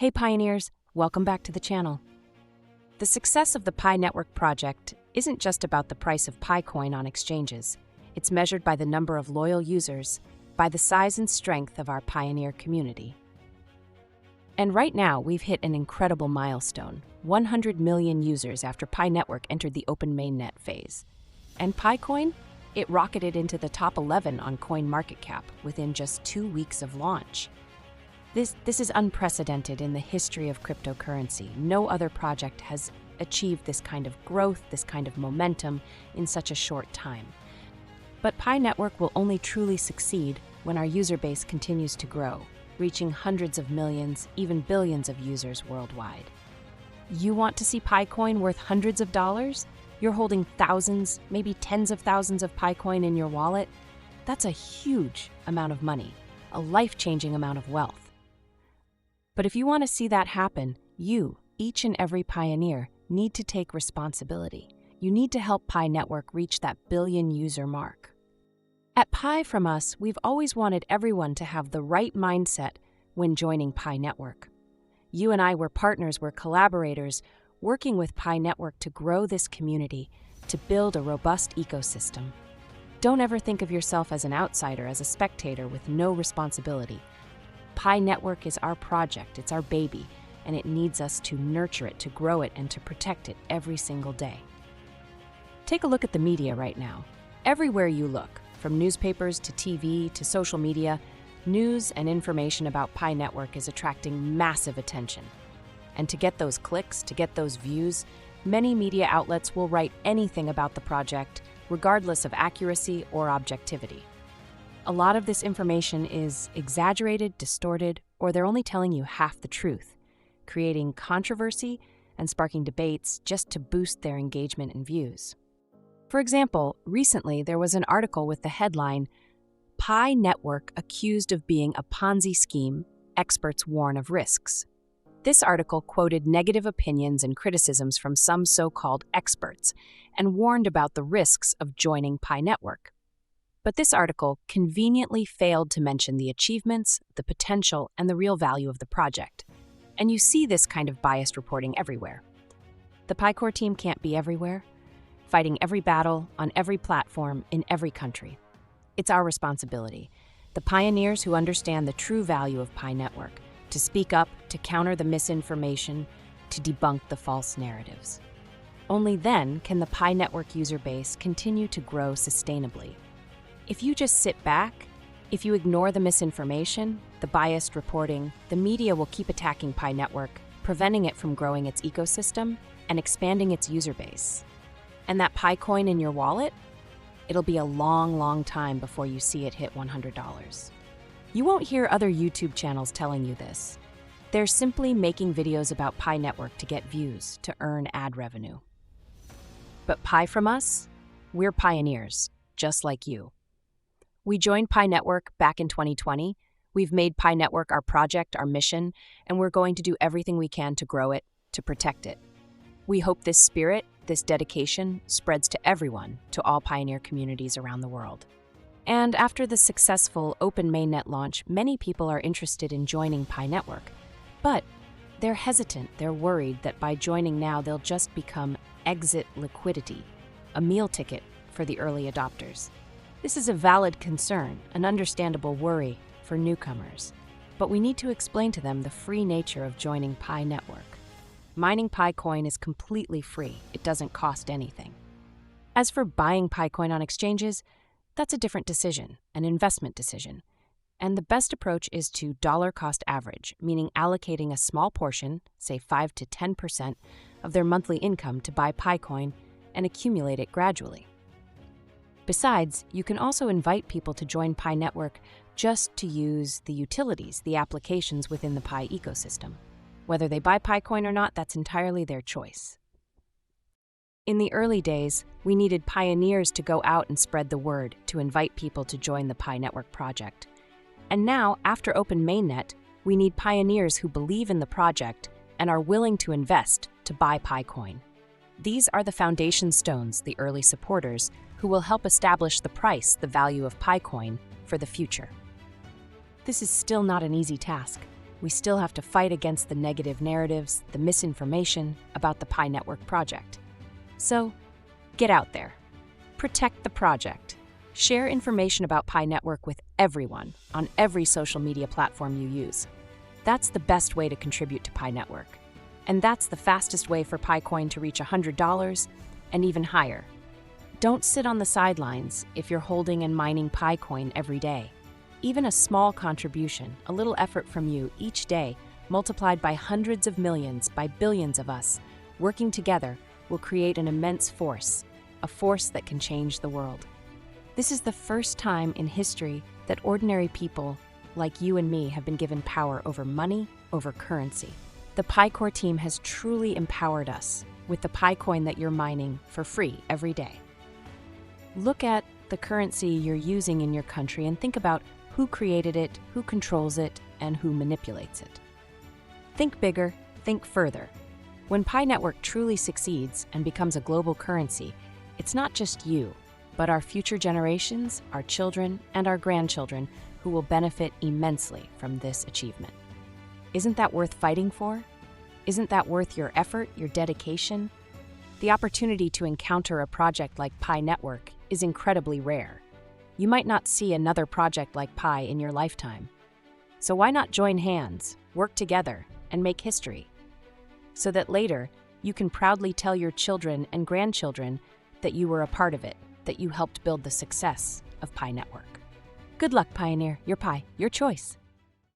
Hey Pioneers, welcome back to the channel. The success of the Pi Network project isn't just about the price of Pi coin on exchanges. It's measured by the number of loyal users, by the size and strength of our Pioneer community. And right now, we've hit an incredible milestone, 100 million users after Pi Network entered the open mainnet phase. And Pi coin? It rocketed into the top 11 on CoinMarketCap within just 2 weeks of launch. This is unprecedented in the history of cryptocurrency. No other project has achieved this kind of growth, this kind of momentum in such a short time. But Pi Network will only truly succeed when our user base continues to grow, reaching hundreds of millions, even billions of users worldwide. You want to see Pi coin worth hundreds of dollars? You're holding thousands, maybe tens of thousands of Pi coin in your wallet? That's a huge amount of money, a life-changing amount of wealth. But if you want to see that happen, you, each and every Pioneer, need to take responsibility. You need to help Pi Network reach that billion-user mark. At pifromus, we've always wanted everyone to have the right mindset when joining Pi Network. You and I were partners, we're collaborators, working with Pi Network to grow this community, to build a robust ecosystem. Don't ever think of yourself as an outsider, as a spectator with no responsibility. Pi Network is our project, it's our baby, and it needs us to nurture it, to grow it, and to protect it every single day. Take a look at the media right now. Everywhere you look, from newspapers to TV to social media, news and information about Pi Network is attracting massive attention. And to get those clicks, to get those views, many media outlets will write anything about the project, regardless of accuracy or objectivity. A lot of this information is exaggerated, distorted, or they're only telling you half the truth, creating controversy and sparking debates just to boost their engagement and views. For example, recently there was an article with the headline, "Pi Network accused of being a Ponzi scheme, experts warn of risks." This article quoted negative opinions and criticisms from some so-called experts and warned about the risks of joining Pi Network. But this article conveniently failed to mention the achievements, the potential, and the real value of the project. And you see this kind of biased reporting everywhere. The PiCore team can't be everywhere, fighting every battle on every platform in every country. It's our responsibility, the pioneers who understand the true value of Pi Network, to speak up, to counter the misinformation, to debunk the false narratives. Only then can the Pi Network user base continue to grow sustainably. If you just sit back, if you ignore the misinformation, the biased reporting, the media will keep attacking Pi Network, preventing it from growing its ecosystem and expanding its user base. And that Pi coin in your wallet? It'll be a long, long time before you see it hit $100. You won't hear other YouTube channels telling you this. They're simply making videos about Pi Network to get views, to earn ad revenue. But pifromus, we're pioneers, just like you. We joined Pi Network back in 2020. We've made Pi Network our project, our mission, and we're going to do everything we can to grow it, to protect it. We hope this spirit, this dedication, spreads to everyone, to all Pioneer communities around the world. And after the successful open mainnet launch, many people are interested in joining Pi Network. But they're hesitant, they're worried that by joining now, they'll just become exit liquidity, a meal ticket for the early adopters. This is a valid concern, an understandable worry for newcomers. But we need to explain to them the free nature of joining Pi Network. Mining Pi coin is completely free. It doesn't cost anything. As for buying Pi coin on exchanges, that's a different decision, an investment decision. And the best approach is to dollar cost average, meaning allocating a small portion, say 5 to 10% of their monthly income to buy Pi coin and accumulate it gradually. Besides, you can also invite people to join Pi Network just to use the utilities, the applications within the Pi ecosystem. Whether they buy Pi coin or not, that's entirely their choice. In the early days, we needed pioneers to go out and spread the word, to invite people to join the Pi Network project. And now, after open mainnet, we need pioneers who believe in the project and are willing to invest to buy Pi coin. These are the foundation stones, the early supporters, who will help establish the price, the value of Pi coin, for the future. This is still not an easy task. We still have to fight against the negative narratives, the misinformation about the Pi Network project. So, get out there. Protect the project. Share information about Pi Network with everyone on every social media platform you use. That's the best way to contribute to Pi Network. And that's the fastest way for PiCoin to reach $100 and even higher. Don't sit on the sidelines if you're holding and mining PiCoin every day. Even a small contribution, a little effort from you each day, multiplied by hundreds of millions, by billions of us, working together will create an immense force, a force that can change the world. This is the first time in history that ordinary people like you and me have been given power over money, over currency. The PiCore team has truly empowered us with the PiCoin that you're mining for free every day. Look at the currency you're using in your country and think about who created it, who controls it, and who manipulates it. Think bigger, think further. When Pi Network truly succeeds and becomes a global currency, it's not just you, but our future generations, our children, and our grandchildren who will benefit immensely from this achievement. Isn't that worth fighting for? Isn't that worth your effort, your dedication? The opportunity to encounter a project like Pi Network is incredibly rare. You might not see another project like Pi in your lifetime. So why not join hands, work together, and make history? So that later, you can proudly tell your children and grandchildren that you were a part of it, that you helped build the success of Pi Network. Good luck, Pioneer. Your Pi, your choice.